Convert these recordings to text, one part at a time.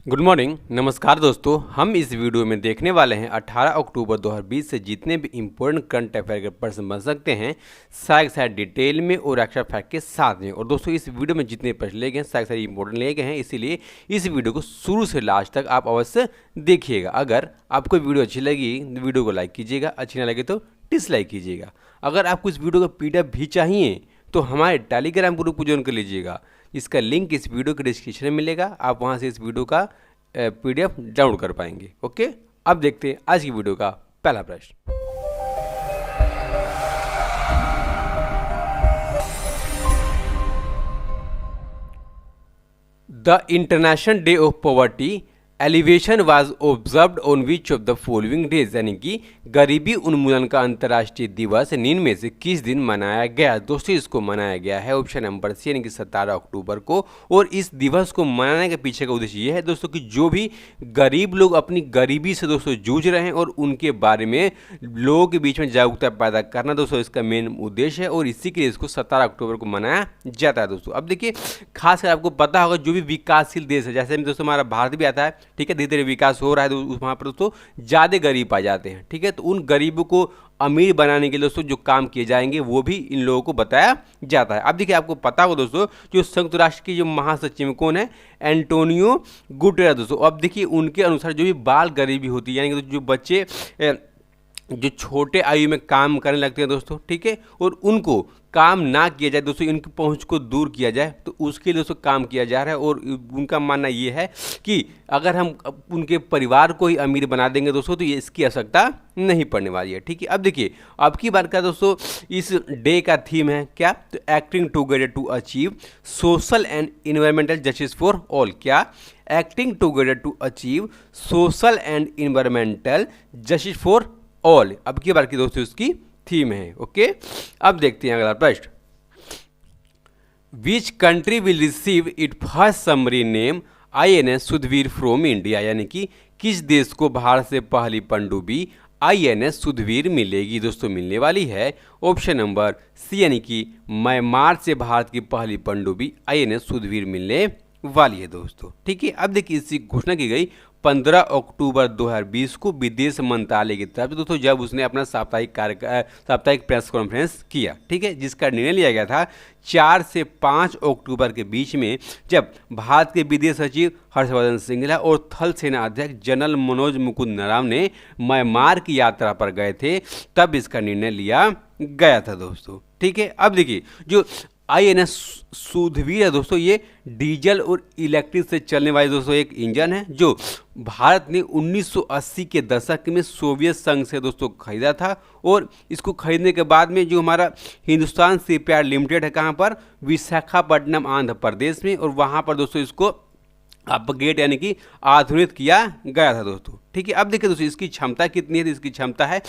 Good morning, नमस्कार दोस्तों। हम इस वीडियो में देखने वाले हैं 18 अक्टूबर 2020 से जितने भी इम्पोर्टेंट करंट अफेयर के प्रश्न बन सकते हैं सारे डिटेल में और एक्स्ट्रा फैक्ट के साथ में। और दोस्तों इस वीडियो में जितने प्रश्न लिए गए हैं सारे इंपॉर्टेंट लिए गए हैं, इसीलिए इस वीडियो को शुरू से लास्ट तक आप अवश्य देखिएगा। अगर आपको वीडियो अच्छी लगी तो वीडियो को लाइक कीजिएगा, अच्छी ना लगे तो डिसलाइक कीजिएगा। अगर आपको इस वीडियो का PDF भी चाहिए तो हमारे टेलीग्राम ग्रुप को ज्वाइन कर लीजिएगा। इसका लिंक इस वीडियो के डिस्क्रिप्शन में मिलेगा, आप वहां से इस वीडियो का PDF डाउनलोड कर पाएंगे। ओके, अब देखते हैं आज की वीडियो का पहला प्रश्न। The international day of poverty alleviation was observed on which of the following days, यानी कि गरीबी उन्मूलन का अंतर्राष्ट्रीय दिवस निम्न में से किस दिन मनाया गया। दोस्तों इसको मनाया गया है ऑप्शन नंबर सी यानी कि 17 अक्टूबर को। और इस दिवस को मनाने के पीछे का उद्देश्य ये है दोस्तों कि जो भी गरीब लोग अपनी गरीबी से दोस्तों जूझ रहे हैं और उनके बारे में लोगों के बीच में जागरूकता पैदा करना दोस्तों इसका मेन उद्देश्य है, और इसी के लिए इसको 17 अक्टूबर को मनाया जाता है दोस्तों। अब देखिए, खासकर आपको पता होगा जो भी विकासशील देश है, जैसे दोस्तों हमारा भारत भी आता है, ठीक है, धीरे धीरे विकास हो रहा है, तो वहाँ पर दोस्तों ज़्यादा गरीब आ जाते हैं, ठीक है। तो उन गरीबों को अमीर बनाने के लिए दोस्तों जो काम किए जाएंगे वो भी इन लोगों को बताया जाता है। अब देखिए, आपको पता हो दोस्तों जो संयुक्त राष्ट्र के जो महासचिव कौन है, एंटोनियो गुटेरेस दोस्तों। अब देखिए उनके अनुसार जो भी बाल गरीबी होती है, यानी कि जो बच्चे जो छोटे आयु में काम करने लगते हैं दोस्तों, ठीक है, और उनको काम ना किया जाए दोस्तों, इनकी पहुंच को दूर किया जाए, तो उसके लिए दोस्तों काम किया जा रहा है। और उनका मानना ये है कि अगर हम उनके परिवार को ही अमीर बना देंगे दोस्तों तो ये इसकी आवश्यकता नहीं पड़ने वाली है, ठीक है। अब देखिए, अब की बार का दोस्तों इस डे का थीम है क्या, तो acting together to achieve social and environmental justice for all. क्या, acting together to achieve social and environmental justice for all अब की बार की दोस्तों इसकी थीम है। ओके, अब देखते हैं अगला प्रश्न। Which country will receive it first submarine name INS Sudhvir from India, यानी कि किस देश को भारत से पहली पनडुब्बी INS सुधवीर मिलेगी। दोस्तों मिलने वाली है ऑप्शन नंबर सी यानी कि म्यांमार से भारत की पहली पनडुब्बी INS सुधवीर मिलने वाली है दोस्तों, ठीक है। अब देखिए, इसकी घोषणा की गई 15 अक्टूबर 2020 को विदेश मंत्रालय की तरफ से दोस्तों, जब उसने अपना साप्ताहिक प्रेस कॉन्फ्रेंस किया, ठीक है, जिसका निर्णय लिया गया था 4 से 5 अक्टूबर के बीच में, जब भारत के विदेश सचिव हर्षवर्धन श्रृंगला और थल सेना अध्यक्ष जनरल मनोज मुकुंद नरवणे म्यांमार की यात्रा पर गए थे, तब इसका निर्णय लिया गया था दोस्तों, ठीक है। अब देखिए, जो INS सुधवीर है दोस्तों, ये डीजल और इलेक्ट्रिक से चलने वाली दोस्तों एक इंजन है जो भारत ने 1980 के दशक में सोवियत संघ से दोस्तों खरीदा था। और इसको खरीदने के बाद में जो हमारा हिंदुस्तान शिपयार्ड लिमिटेड है, कहाँ पर, विशाखापट्टनम आंध्र प्रदेश में, और वहाँ पर दोस्तों इसको अपग्रेड यानी कि आधुनिक किया गया था दोस्तों, ठीक है। अब देखिए दोस्तों इसकी क्षमता कितनी है, तो इसकी क्षमता है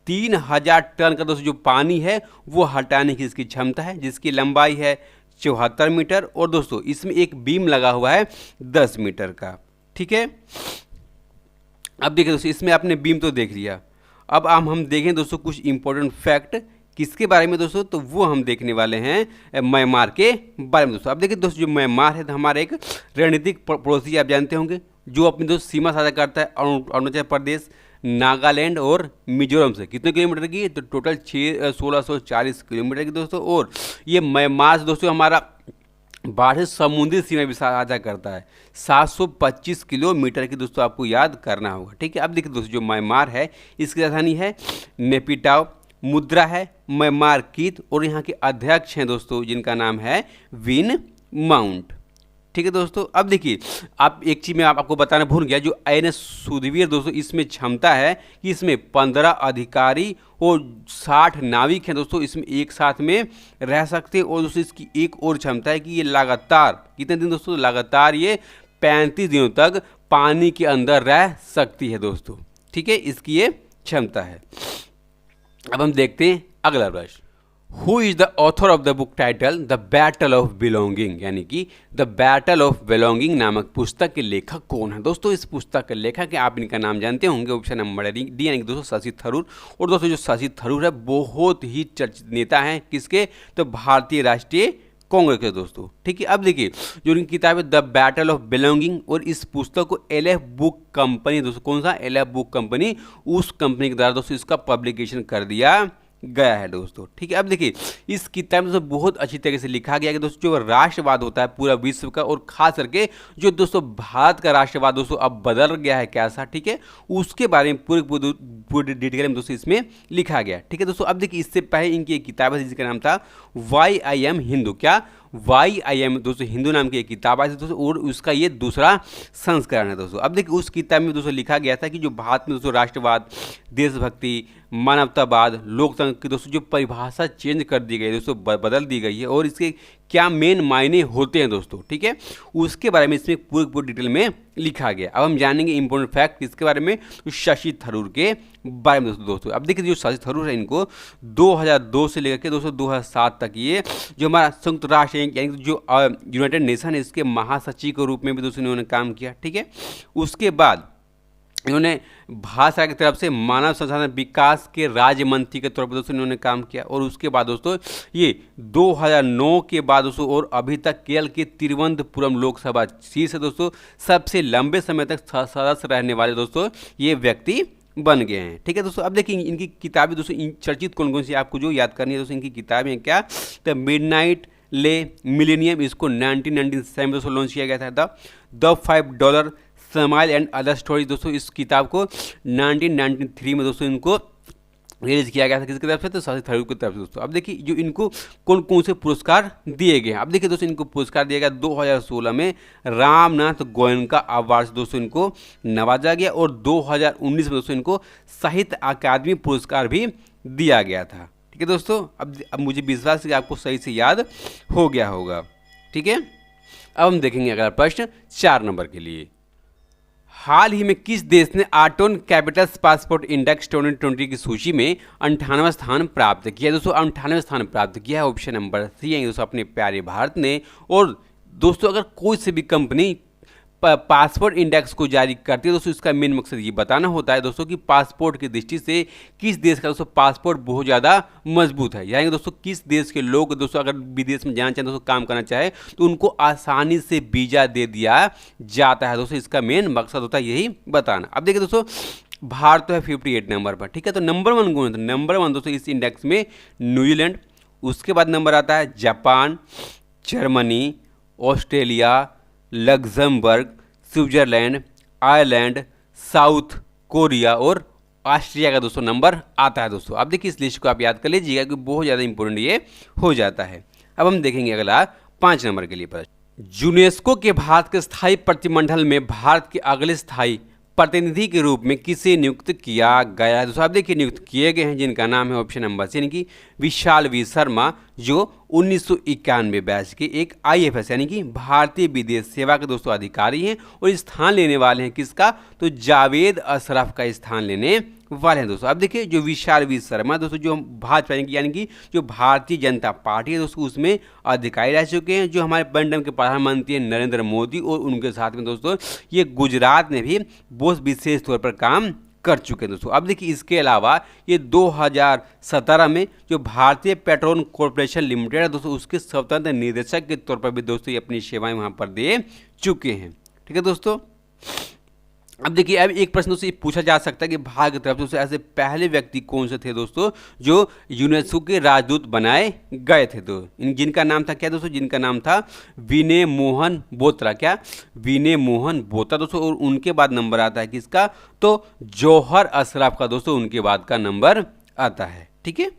3000 टन का दोस्तों जो पानी है वो हटाने की इसकी क्षमता है, जिसकी लंबाई है 74 मीटर, और दोस्तों इसमें एक बीम लगा हुआ है 10 मीटर का, ठीक है। अब देखिए दोस्तों, इसमें आपने बीम तो देख लिया, अब हम देखें दोस्तों कुछ इंपॉर्टेंट फैक्ट किसके बारे में दोस्तों, तो वो हम देखने वाले हैं म्यांमार के बारे में दोस्तों। अब देखिए दोस्तों, जो म्यांमार है तो हमारा एक रणनीतिक पड़ोसी आप जानते होंगे, जो अपनी दोस्त सीमा साझा करता है अरुणाचल प्रदेश, नागालैंड और मिजोरम से। कितने किलोमीटर की, तो टोटल 1640 किलोमीटर की दोस्तों। और ये म्यांमार से दोस्तों हमारा भारत समुद्री सीमा भी साझा करता है, 725 किलोमीटर की दोस्तों, आपको याद करना होगा, ठीक है। अब देखिए दोस्तों, जो म्यांमार है इसकी राजधानी है नेपिटाओ, मुद्रा है म्यांमार कीत, और यहाँ के अध्यक्ष हैं दोस्तों जिनका नाम है विन माउंट, ठीक है दोस्तों। अब देखिए, आप एक चीज़ मैं आपको बताना भूल गया, जो INS सुधवीर दोस्तों इसमें क्षमता है कि इसमें 15 अधिकारी और 60 नाविक हैं दोस्तों, इसमें एक साथ में रह सकते हैं। और दोस्तों इसकी एक और क्षमता है कि ये लगातार कितने दिन दोस्तों, लगातार ये 35 दिनों तक पानी के अंदर रह सकती है दोस्तों, ठीक है, इसकी ये क्षमता है। अब हम देखते हैं अगला प्रश्न। Who is the author of the book title the battle of belonging, यानी कि द बैटल ऑफ बिलोंगिंग नामक पुस्तक के लेखक कौन है दोस्तों। इस पुस्तक के लेखक आप इनका नाम जानते होंगे, ऑप्शन नंबर डी यानी कि दोस्तों शशि थरूर। और दोस्तों जो शशि थरूर है बहुत ही चर्चित नेता हैं, किसके, तो भारतीय राष्ट्रीय कांग्रेस के दोस्तों। ठीक है, अब देखिए जो उनकी किताब है द बैटल ऑफ बिलोंगिंग, और इस पुस्तक को एलएफ बुक कंपनी दोस्तों, कौन सा एलएफ बुक कंपनी, उस कंपनी के द्वारा दोस्तों इसका पब्लिकेशन कर दिया गया है दोस्तों। ठीक है, अब देखिए इस किताब में दोस्तों बहुत अच्छी तरीके से लिखा गया है कि दोस्तों जो राष्ट्रवाद होता है पूरा विश्व का, और खास करके जो दोस्तों भारत का राष्ट्रवाद दोस्तों अब बदल गया है कैसा, ठीक है, उसके बारे में पूरी डिटेल में दोस्तों इसमें लिखा गया। ठीक है दोस्तों, अब देखिए इससे पहले इनकी एक किताब है जिसका नाम था वाई आई एम हिंदू, क्या वाई आई एम दोस्तों हिंदू नाम की एक किताब आई थी दोस्तों, और उसका ये दूसरा संस्करण है दोस्तों। अब देखिए उस किताब में दोस्तों लिखा गया था कि जो भारत में दोस्तों राष्ट्रवाद, देशभक्ति, मानवतावाद, लोकतंत्र की दोस्तों जो परिभाषा चेंज कर दी गई दोस्तों, बदल दी गई है, और इसके क्या मेन मायने होते हैं दोस्तों। ठीक है, उसके बारे में इसमें पूरी डिटेल में लिखा गया। अब हम जानेंगे इंपॉर्टेंट फैक्ट इसके बारे में, तो शशि थरूर के बारे में दोस्तों। अब देखिए जो शशि थरूर है इनको 2002 से लेकर के दोस्तों 2007 तक ये जो हमारा संयुक्त राष्ट्र यानी जो यूनाइटेड नेशन है इसके महासचिव के रूप में भी दोस्तों इन्होंने काम किया। ठीक है, उसके बाद इन्होंने भारत सरकार की तरफ से मानव संसाधन विकास के राज्य मंत्री के तौर पर दोस्तों इन्होंने काम किया, और उसके बाद दोस्तों ये 2009 के बाद दोस्तों और अभी तक केरल के तिरुवनंतपुरम लोकसभा सीट से दोस्तों सबसे लंबे समय तक सदस्य रहने वाले दोस्तों ये व्यक्ति बन गए हैं। ठीक है दोस्तों, अब देखिए इनकी किताबें दोस्तों चर्चित कौन कौन सी आपको जो याद करनी है दोस्तों, इनकी किताबें क्या, द मिडनाइट ले मिलेनियम, इसको 1997 में दोस्तों लॉन्च किया गया था। The $5 smile and other stories दोस्तों, इस किताब को 1993 में दोस्तों इनको रिलीज किया गया था, किसकी तरफ से, तो शशि थरूर की तरफ से दोस्तों। अब देखिए जो इनको कौन कौन से पुरस्कार दिए गए हैं। अब देखिए दोस्तों इनको पुरस्कार दिया गया 2016 में रामनाथ गोयनका अवार्ड से दोस्तों इनको नवाजा गया, और 2019 में दोस्तों इनको साहित्य अकादमी पुरस्कार भी दिया गया था। ठीक है दोस्तों, अब मुझे विश्वास है कि आपको सही से याद हो गया होगा। ठीक है, अब हम देखेंगे अगला प्रश्न 4 नंबर के लिए। हाल ही में किस देश ने आटोन कैपिटल्स पासपोर्ट इंडेक्स 2020 की सूची में 98वां स्थान प्राप्त किया दोस्तों, 98वां स्थान प्राप्त किया है। ऑप्शन नंबर सी है दोस्तों अपने प्यारे भारत ने। और दोस्तों अगर कोई से भी कंपनी पासपोर्ट इंडेक्स को जारी करती है दोस्तों, इसका मेन मकसद ये बताना होता है दोस्तों कि पासपोर्ट की दृष्टि से किस देश का दोस्तों पासपोर्ट बहुत ज़्यादा मजबूत है, यानी दोस्तों किस देश के लोग दोस्तों अगर विदेश में जाना चाहें दोस्तों, काम करना चाहे तो उनको आसानी से वीज़ा दे दिया जाता है दोस्तों, इसका मेन मकसद होता है यही बताना। अब देखिए दोस्तों भारत तो है 58 नंबर पर। ठीक है, तो नंबर 1 कौन है, नंबर 1 दोस्तों इस इंडेक्स में न्यूजीलैंड, उसके बाद नंबर आता है Japan, Germany, Australia, Luxembourg, Switzerland, Ireland, south Korea और ऑस्ट्रिया का दोस्तों नंबर आता है दोस्तों। अब देखिए इस लिस्ट को आप याद कर लीजिएगा कि बहुत ज़्यादा इंपॉर्टेंट ये हो जाता है। अब हम देखेंगे अगला 5 नंबर के लिए प्रश्न। यूनेस्को के भारत के स्थायी प्रतिमंडल में भारत के अगले स्थायी प्रतिनिधि के रूप में किसे नियुक्त किया गया है दोस्तों। आप देखिए नियुक्त किए गए हैं जिनका नाम है ऑप्शन नंबर सी यानी कि विशाल वी शर्मा, जो 1991 बैच के एक IFS यानी कि भारतीय विदेश सेवा के दोस्तों अधिकारी हैं, और स्थान लेने वाले हैं किसका, तो जावेद अशरफ का स्थान लेने वाले हैं दोस्तों। अब देखिए जो विशाल वी शर्मा दोस्तों जो भाजपा यानी कि जो भारतीय जनता पार्टी है दोस्तों उसमें अधिकारी रह चुके हैं, जो हमारे पंडम के प्रधानमंत्री हैं नरेंद्र मोदी, और उनके साथ में दोस्तों ये गुजरात में भी बहुत विशेष तौर पर काम कर चुके हैं दोस्तों। अब देखिए इसके अलावा ये 2017 में जो भारतीय पेट्रोल कॉर्पोरेशन लिमिटेड है दोस्तों उसके स्वतंत्र निदेशक के तौर पर भी दोस्तों ये अपनी सेवाएं वहां पर दे चुके हैं। ठीक है दोस्तों, अब देखिए अब एक प्रश्न दोस्तों पूछा जा सकता है कि भारत की तरफ से ऐसे पहले व्यक्ति कौन से थे दोस्तों जो यूनेस्को के राजदूत बनाए गए थे, तो जिनका नाम था क्या दोस्तों, जिनका नाम था विनय मोहन बोत्रा, क्या विनय मोहन बोत्रा दोस्तों, और उनके बाद नंबर आता है किसका, तो जौहर अशरफ का दोस्तों उनके बाद का नंबर आता है। ठीक है,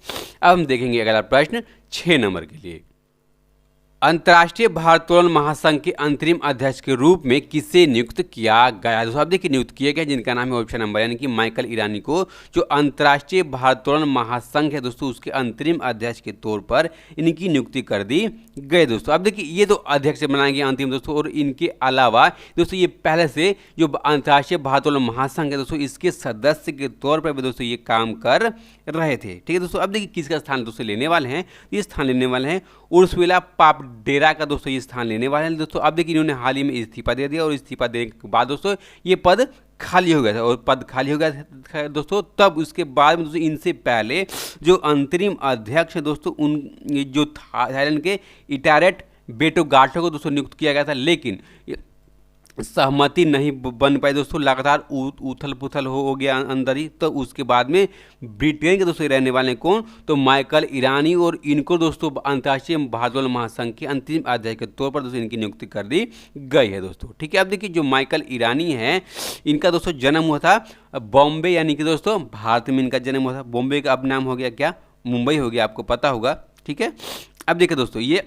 अब हम देखेंगे अगला प्रश्न 6 नंबर के लिए। अंतर्राष्ट्रीय भारोत्तोलन महासंघ के अंतरिम अध्यक्ष के रूप में किसे नियुक्त किया गया दोस्तों। आप देखिए नियुक्त किए गए जिनका नाम है ऑप्शन नंबर यानी कि माइकल ईरानी को, जो अंतर्राष्ट्रीय भारोत्तोलन महासंघ है दोस्तों उसके अंतरिम अध्यक्ष के तौर पर इनकी नियुक्ति कर दी गई दोस्तों। अब देखिए ये तो अध्यक्ष बनाए गए अंतिम दोस्तों, और इनके अलावा दोस्तों ये पहले से जो अंतर्राष्ट्रीय भारोत्तोलन महासंघ है दोस्तों इसके सदस्य के तौर पर भी दोस्तों ये काम कर रहे थे। ठीक है दोस्तों, अब देखिए किसका स्थान दोस्तों लेने वाले हैं, ये स्थान लेने वाले हैं उर्सुला पापडेरा का दोस्तों ये स्थान लेने वाले हैं दोस्तों। अब देखिए इन्होंने हाल ही में इस्तीफा दे दिया, और इस्तीफा देने के बाद दोस्तों ये पद खाली हो गया था, और पद खाली हो गया था दोस्तों तब उसके बाद में दोस्तों इनसे पहले जो अंतरिम अध्यक्ष दोस्तों उन जो थाईलैंड के इटारेट बेटो गाठो को दोस्तों नियुक्त किया गया था, लेकिन सहमति नहीं बन पाई दोस्तों, लगातार उथल पुथल हो गया अंदर ही। तो उसके बाद में ब्रिटेन के दोस्तों रहने वाले कौन, तो माइकल ईरानी, और इनको दोस्तों अंतर्राष्ट्रीय भारोत्तोलन महासंघ के अंतिम अध्यक्ष के तौर पर दोस्तों इनकी नियुक्ति कर दी गई है दोस्तों। ठीक है, अब देखिए जो माइकल ईरानी है, इनका दोस्तों जन्म हुआ था बॉम्बे, यानी कि दोस्तों भारत में इनका जन्म हुआ था। बॉम्बे का अब नाम हो गया क्या, मुंबई हो गया, आपको पता होगा। ठीक है, अब देखिए दोस्तों ये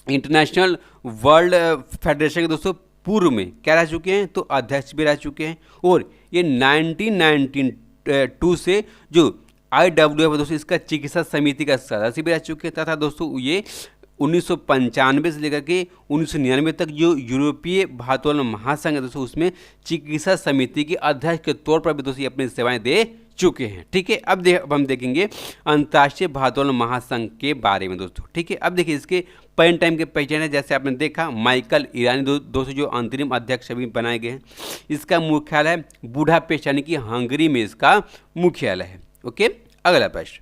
इंटरनेशनल वर्ल्ड फेडरेशन के दोस्तों पूर्व में क्या रह चुके हैं, तो अध्यक्ष भी रह चुके हैं। और ये 1992 से जो IWF दोस्तों इसका चिकित्सा समिति का सदस्य भी रह चुके हैं, तथा दोस्तों ये 1995 से लेकर के 1999 तक जो यूरोपीय भारोत्तोलन महासंघ है दोस्तों, उसमें चिकित्सा समिति के अध्यक्ष के तौर पर भी दोस्तों अपनी सेवाएं दे चुके हैं। ठीक है, अब हम देखेंगे अंतर्राष्ट्रीय भारोत्तोलन महासंघ के बारे में दोस्तों। ठीक है, अब देखिए इसके पैन टाइम के पहचान है, जैसे आपने देखा माइकल ईरानी दोस्तों जो अंतरिम अध्यक्ष अभी बनाए गए हैं। इसका मुख्यालय बुडापेस्ट यानी कि हंगरी में इसका मुख्यालय है। ओके, अगला प्रश्न,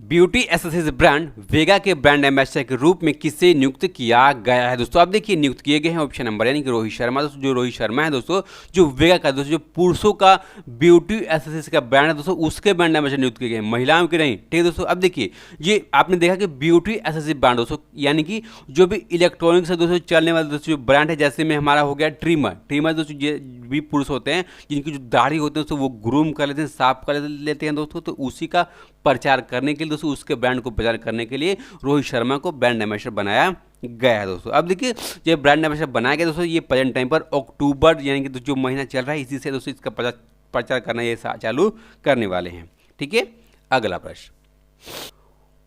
ब्यूटी एसेसरीज ब्रांड वेगा के ब्रांड एम्बेसडर के रूप में किसे नियुक्त किया गया है दोस्तों। अब देखिए नियुक्त किए गए हैं ऑप्शन नंबर यानी कि रोहित शर्मा दोस्तों। जो रोहित शर्मा है दोस्तों, जो वेगा का दोस्तों जो पुरुषों का ब्यूटी एसेसरीज का ब्रांड है दोस्तों, उसके ब्रांड एम्बेसडर नियुक्त किए गए हैं, महिलाओं के नहीं। ठीक है दोस्तों, अब देखिए ये आपने देखा कि ब्यूटी एसेसरीज ब्रांड दोस्तों यानी कि जो भी इलेक्ट्रॉनिक्स है दोस्तों चलने वाले दोस्तों जो ब्रांड है, जैसे में हमारा हो गया ट्रिमर दोस्तों, ये भी पुरुष होते हैं जिनकी जो दाढ़ी होते हैं दोस्तों वो ग्रूम कर लेते हैं, साफ कर लेते हैं दोस्तों, तो उसी का प्रचार करने के लिए दोस्तों, उसके ब्रांड को प्रचार करने के लिए रोहित शर्मा को ब्रांड एम्बेसडर बनाया गया है दोस्तों। अब देखिए ये ब्रांड एम्बेसडर बनाया गया दोस्तों, ये प्रेजेंट टाइम पर अक्टूबर यानी कि जो महीना चल रहा है, इसी से दोस्तों इसका प्रचार करना ये चालू करने वाले हैं। ठीक है, अगला प्रश्न,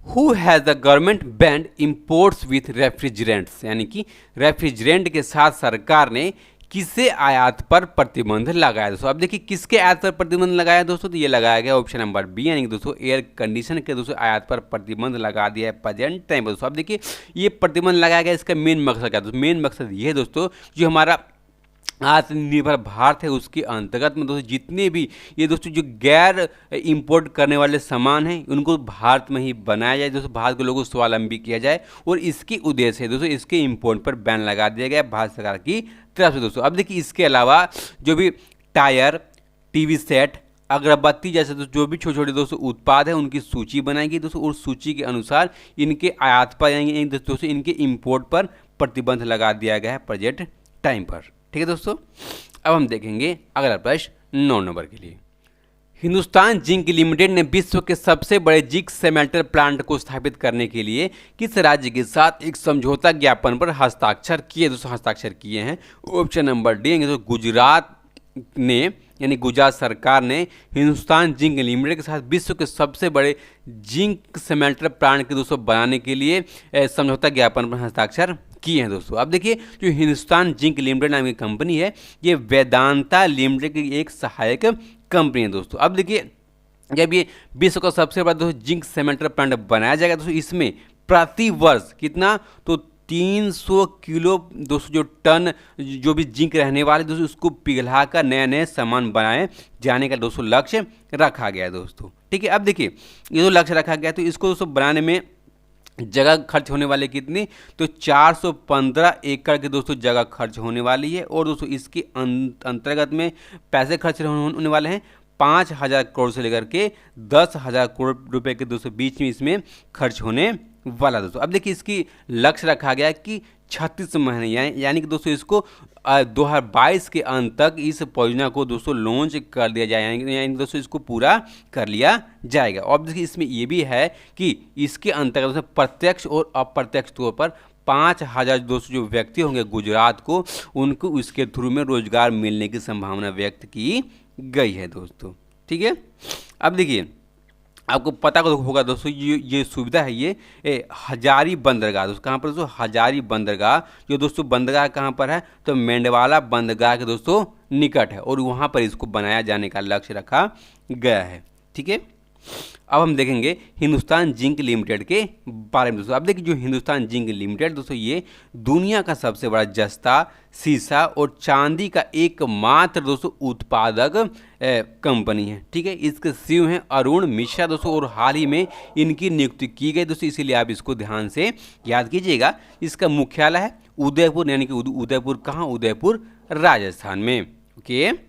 who has the government band imports with refrigerants, यानी कि रेफ्रिजरेंट के साथ सरकार ने किसे आयात पर प्रतिबंध लगाया दोस्तों। अब देखिए किसके आयात पर प्रतिबंध लगाया दोस्तों, तो ये लगाया गया ऑप्शन नंबर बी यानी कि दोस्तों एयर कंडीशन के दोस्तों आयात पर प्रतिबंध लगा दिया है प्रेजेंट टाइम पर दोस्तों। अब देखिए ये प्रतिबंध लगाया गया, इसका मेन मकसद क्या दोस्तों, मेन मकसद ये है दोस्तों जो हमारा आत्मनिर्भर भारत है उसके अंतर्गत में दोस्तों जितने भी ये दोस्तों जो गैर इंपोर्ट करने वाले सामान हैं उनको भारत में ही बनाया जाए दोस्तों, भारत के लोगों को स्वावलंबी किया जाए, और इसकी उद्देश्य है दोस्तों इसके इंपोर्ट पर बैन लगा दिया गया भारत सरकार की तरफ से दोस्तों। अब देखिए इसके अलावा जो भी टायर, टीवी सेट, अगरबत्ती जैसे दोस्तों जो भी छोटे छोटे दोस्तों उत्पाद है उनकी सूची बनाएगी दोस्तों, और सूची के अनुसार इनके आयात पर यानी दोस्तों इनके इंपोर्ट पर प्रतिबंध लगा दिया गया है प्रेजेंट टाइम पर। ठीक है दोस्तों, अब हम देखेंगे अगला प्रश्न 9 नंबर के लिए, हिंदुस्तान जिंक लिमिटेड ने विश्व के सबसे बड़े जिंक स्मेल्टर प्लांट को स्थापित करने के लिए किस राज्य के साथ एक समझौता ज्ञापन पर हस्ताक्षर किए दोस्तों, हस्ताक्षर किए हैं। ऑप्शन नंबर डी तो गुजरात ने यानी गुजरात सरकार ने हिंदुस्तान जिंक लिमिटेड के साथ विश्व के सबसे बड़े जिंक स्मेल्टर प्लांट के दोस्तों बनाने के लिए समझौता ज्ञापन पर हस्ताक्षर किए हैं दोस्तों। अब देखिए जो हिंदुस्तान जिंक लिमिटेड नाम की कंपनी है ये वेदांता लिमिटेड की एक सहायक कंपनी है दोस्तों। अब देखिए जब ये विश्व का सबसे बड़ा दोस्तों जिंक स्मेल्टर प्लांट बनाया जाएगा दोस्तों, इसमें प्रति वर्ष कितना तो 300 किलो दोस्तों जो टन जो भी जिंक रहने वाले दोस्तों उसको पिघलाकर नए नए सामान बनाए जाने का दोस्तों लक्ष्य रखा गया है दोस्तों। ठीक है, अब देखिए ये जो लक्ष्य रखा गया तो इसको दोस्तों बनाने में जगह खर्च होने वाली कितनी तो 415 एकड़ के दोस्तों जगह खर्च होने वाली है, और दोस्तों इसके अंतर्गत में पैसे खर्च होने वाले हैं 5,000 करोड़ से लेकर के 10,000 करोड़ रुपए के दोस्तों बीच में इसमें खर्च होने वाला दोस्तों। अब देखिए इसकी लक्ष्य रखा गया कि 36 महीने यानी कि दोस्तों इसको 2022 के अंत तक इस परियोजना को दोस्तों लॉन्च कर दिया जाए, यानी दोस्तों इसको पूरा कर लिया जाएगा। और देखिए इसमें ये भी है कि इसके अंतर्गत दोस्तों प्रत्यक्ष और अप्रत्यक्ष तौर पर 5,000 दोस्तों जो व्यक्ति होंगे गुजरात को उनको इसके थ्रू में रोजगार मिलने की संभावना व्यक्त की गई है दोस्तों। ठीक है, अब देखिए आपको पता होगा दोस्तों ये सुविधा है ये हजारी बंदरगाह दोस्तों, कहाँ पर दोस्तों हजारी बंदरगाह, जो दोस्तों बंदरगाह कहाँ पर है तो मेंढवाला बंदरगाह के दोस्तों निकट है, और वहाँ पर इसको बनाया जाने का लक्ष्य रखा गया है। ठीक है, अब हम देखेंगे हिंदुस्तान जिंक लिमिटेड के बारे में दोस्तों। अब देखिए जो हिंदुस्तान जिंक लिमिटेड दोस्तों ये दुनिया का सबसे बड़ा जस्ता, सीसा और चांदी का एकमात्र दोस्तों उत्पादक कंपनी है। ठीक है, इसके सीईओ हैं अरुण मिश्रा दोस्तों और हाल ही में इनकी नियुक्ति की गई दोस्तों, इसीलिए आप इसको ध्यान से याद कीजिएगा। इसका मुख्यालय है उदयपुर, यानी कि उदयपुर कहाँ, उदयपुर राजस्थान में। ओके, अब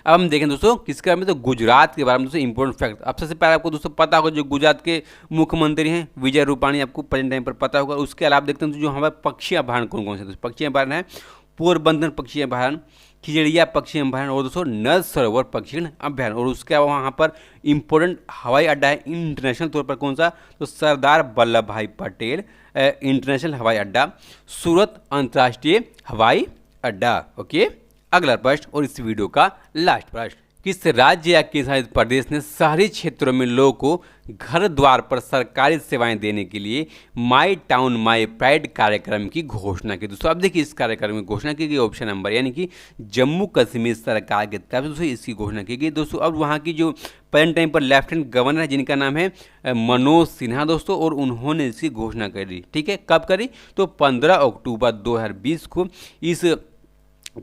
हम देखें दोस्तों किसके बारे में, तो गुजरात के बारे में दोस्तों इंपॉर्टेंट फैक्ट। अब सबसे पहले आपको दोस्तों पता होगा जो गुजरात के मुख्यमंत्री हैं विजय रूपाणी, आपको प्रेजेंट टाइम पर पता होगा। उसके अलावा देखते हैं जो हमारे पक्षी अभयारण्य कौन कौन से, दोस्तों पक्षी अभयारण्य है पोरबंदर पक्षी अभयारण्य, खिजड़िया पक्षी अभयारण्य और दोस्तों नल सरोवर पक्षी अभयारण्य। और उसके अलावा वहाँ पर इंपॉर्टेंट हवाई अड्डा है इंटरनेशनल तौर पर, कौन सा, तो सरदार वल्लभ भाई पटेल इंटरनेशनल हवाई अड्डा, सूरत अंतर्राष्ट्रीय हवाई अड्डा। ओके, अगला प्रश्न और इस वीडियो का लास्ट प्रश्न, किस राज्य या किस प्रदेश ने शहरी क्षेत्रों में लोगों को घर द्वार पर सरकारी सेवाएं देने के लिए माई टाउन माई प्राइड कार्यक्रम की घोषणा की। दोस्तों अब देखिए इस कार्यक्रम की घोषणा की गई ऑप्शन नंबर, यानी कि जम्मू कश्मीर सरकार की तरफ से दोस्तों इसकी घोषणा की गई। दोस्तों अब वहाँ की जो प्रेजेंट टाइम पर लेफ्टिनेंट गवर्नर है जिनका नाम है मनोज सिन्हा दोस्तों, और उन्होंने इसकी घोषणा करी। ठीक है, कब करी, तो 15 अक्टूबर 2020 को इस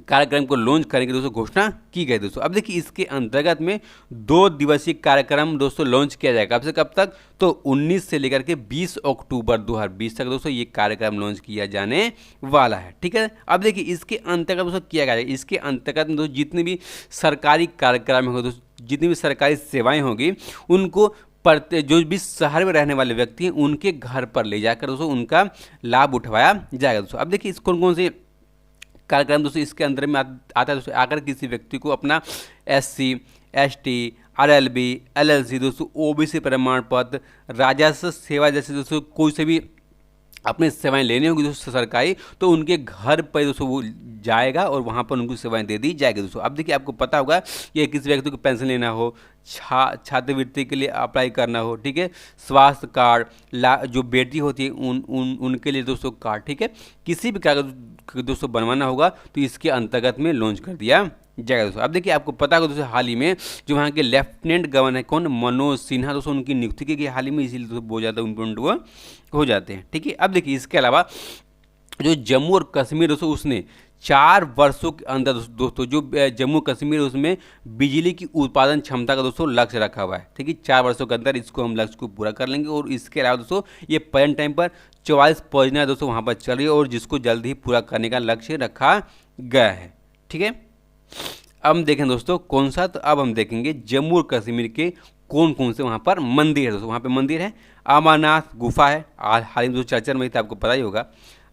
कार्यक्रम को लॉन्च करने की दोस्तों घोषणा की गई। दोस्तों अब देखिए इसके अंतर्गत में 2 दिवसीय कार्यक्रम दोस्तों लॉन्च किया जाएगा। कब से कब तक, तो 19 से लेकर के 20 अक्टूबर 2020 तक दोस्तों ये कार्यक्रम लॉन्च किया जाने वाला है। ठीक है, अब देखिए इसके अंतर्गत दोस्तों किया गया है, इसके अंतर्गत दोस्तों जितने भी सरकारी कार्यक्रम होंगे दोस्तों, जितनी भी सरकारी सेवाएँ होंगी उनको जो भी शहर में रहने वाले व्यक्ति हैं उनके घर पर ले जाकर दोस्तों उनका लाभ उठवाया जाएगा। दोस्तों अब देखिए इस कौन कौन से कार्यक्रम दोस्तों इसके अंदर में आता है। दोस्तों अगर किसी व्यक्ति को अपना SC, ST, RLB, LLC दोस्तों OBC प्रमाण पत्र, राजस्व सेवा जैसे दोस्तों कोई से भी अपने सेवाएं लेनी होगी दोस्तों सरकारी, तो उनके घर पर दोस्तों वो जाएगा और वहाँ पर उनको सेवाएं दे दी जाएगी। दोस्तों अब देखिए आपको पता होगा कि किसी व्यक्ति को पेंशन लेना हो, छात्रवृत्ति के लिए अप्लाई करना हो, ठीक है, स्वास्थ्य कार्ड, जो बेटी होती है उनके लिए दोस्तों कार्ड, ठीक है, किसी भी कागज दोस्तों बनवाना होगा तो इसके अंतर्गत में लॉन्च कर दिया जाएगा। दोस्तों अब देखिए आपको पता होगा दोस्तों हाल ही में जो वहाँ के लेफ्टिनेंट गवर्नर है कौन, मनोज सिन्हा दोस्तों, उनकी नियुक्ति की गई हाल ही में, इसीलिए दोस्तों बहुत ज़्यादा इम्पोर्टेंट वो हो जाते हैं। ठीक है, अब देखिए इसके अलावा जो जम्मू और कश्मीर दोस्तों उसने 4 वर्षों के अंदर दोस्तों जो जम्मू कश्मीर उसमें बिजली की उत्पादन क्षमता का दोस्तों लक्ष्य रखा हुआ है। ठीक है, 4 वर्षों के अंदर इसको हम लक्ष्य को पूरा कर लेंगे। और इसके अलावा दोस्तों ये प्रेजेंट टाइम पर 44 परियोजनाएं दोस्तों वहाँ पर चल रही है और जिसको जल्द ही पूरा करने का लक्ष्य रखा गया है। ठीक है, अब हम देखें दोस्तों कौन सा, तो अब हम देखेंगे जम्मू और कश्मीर के कौन कौन से वहाँ पर मंदिर है। दोस्तों वहाँ पे मंदिर है, अमरनाथ गुफा है, हाल ही में चर्चा में था आपको पता ही होगा,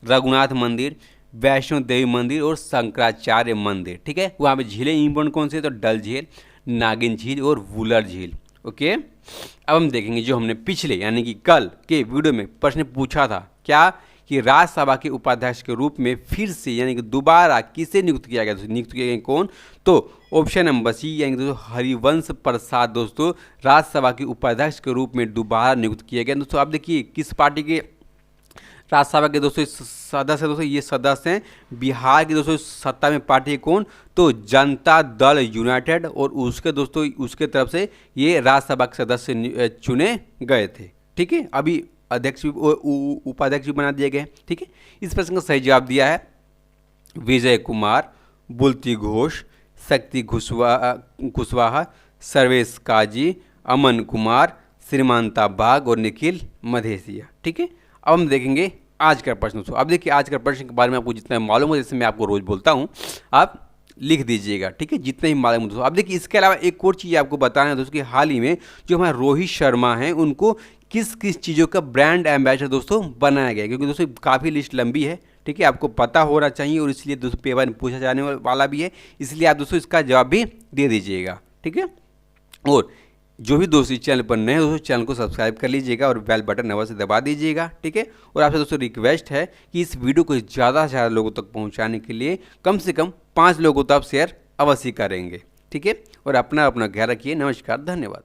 रघुनाथ मंदिर, वैष्णो देवी मंदिर और शंकराचार्य मंदिर। ठीक है, वहाँ पे झीलें इंपॉर्टेंट कौन से, तो डल झील, नागिन झील और वुलर झील। ओके, अब हम देखेंगे जो हमने पिछले यानी कि कल के वीडियो में प्रश्न पूछा था क्या, कि राज्यसभा के उपाध्यक्ष के रूप में फिर से यानी कि दोबारा किसे नियुक्त किया गया, नियुक्त किया गया कौन, तो ऑप्शन नंबर सी यानी कि दोस्तों हरिवंश प्रसाद दोस्तों राज्यसभा के उपाध्यक्ष के रूप में दोबारा नियुक्त किया गया। दोस्तों आप देखिए किस पार्टी के राज्यसभा के दोस्तों सदस्य, दोस्तों ये सदस्य हैं बिहार की दोस्तों सत्ता में पार्टी कौन, तो जनता दल यूनाइटेड, और उसके दोस्तों उसके तरफ से ये राज्यसभा के सदस्य चुने गए थे। ठीक है, अभी अध्यक्ष भी उपाध्यक्ष भी बना दिए गए। ठीक है, इस प्रश्न का सही जवाब दिया है विजय कुमार, बुल्ती घोष, शक्ति कुशवाहा, सर्वेश काजी, अमन कुमार, श्रीमानता बाग और निखिल मधेसिया। ठीक है, अब हम देखेंगे आज का प्रश्न। अब देखिए आज का प्रश्न के बारे में आपको जितना मालूम हो, जैसे मैं आपको रोज बोलता हूँ आप लिख दीजिएगा। ठीक है, जितने ही मालूम हो दोस्तों। अब देखिए इसके अलावा एक और चीज़ आपको बताना है दोस्तों कि हाल ही में जो हमारे रोहित शर्मा हैं उनको किस किस चीज़ों का ब्रांड एम्बेसडर दोस्तों बनाया गया, क्योंकि दोस्तों काफ़ी लिस्ट लंबी है। ठीक है, आपको पता होना चाहिए और इसलिए दोस्तों पेपर में पूछा जाने वाला भी है, इसलिए आप दोस्तों इसका जवाब भी दे दीजिएगा। ठीक है, और जो भी दोस्तों इस चैनल पर नए हो दोस्तों चैनल को सब्सक्राइब कर लीजिएगा और बेल बटन अवश्य दबा दीजिएगा। ठीक है, और आपसे दोस्तों रिक्वेस्ट है कि इस वीडियो को ज़्यादा से ज़्यादा लोगों तक पहुंचाने के लिए कम से कम 5 लोगों तक शेयर अवश्य करेंगे। ठीक है, और अपना ख्याल रखिए। नमस्कार, धन्यवाद।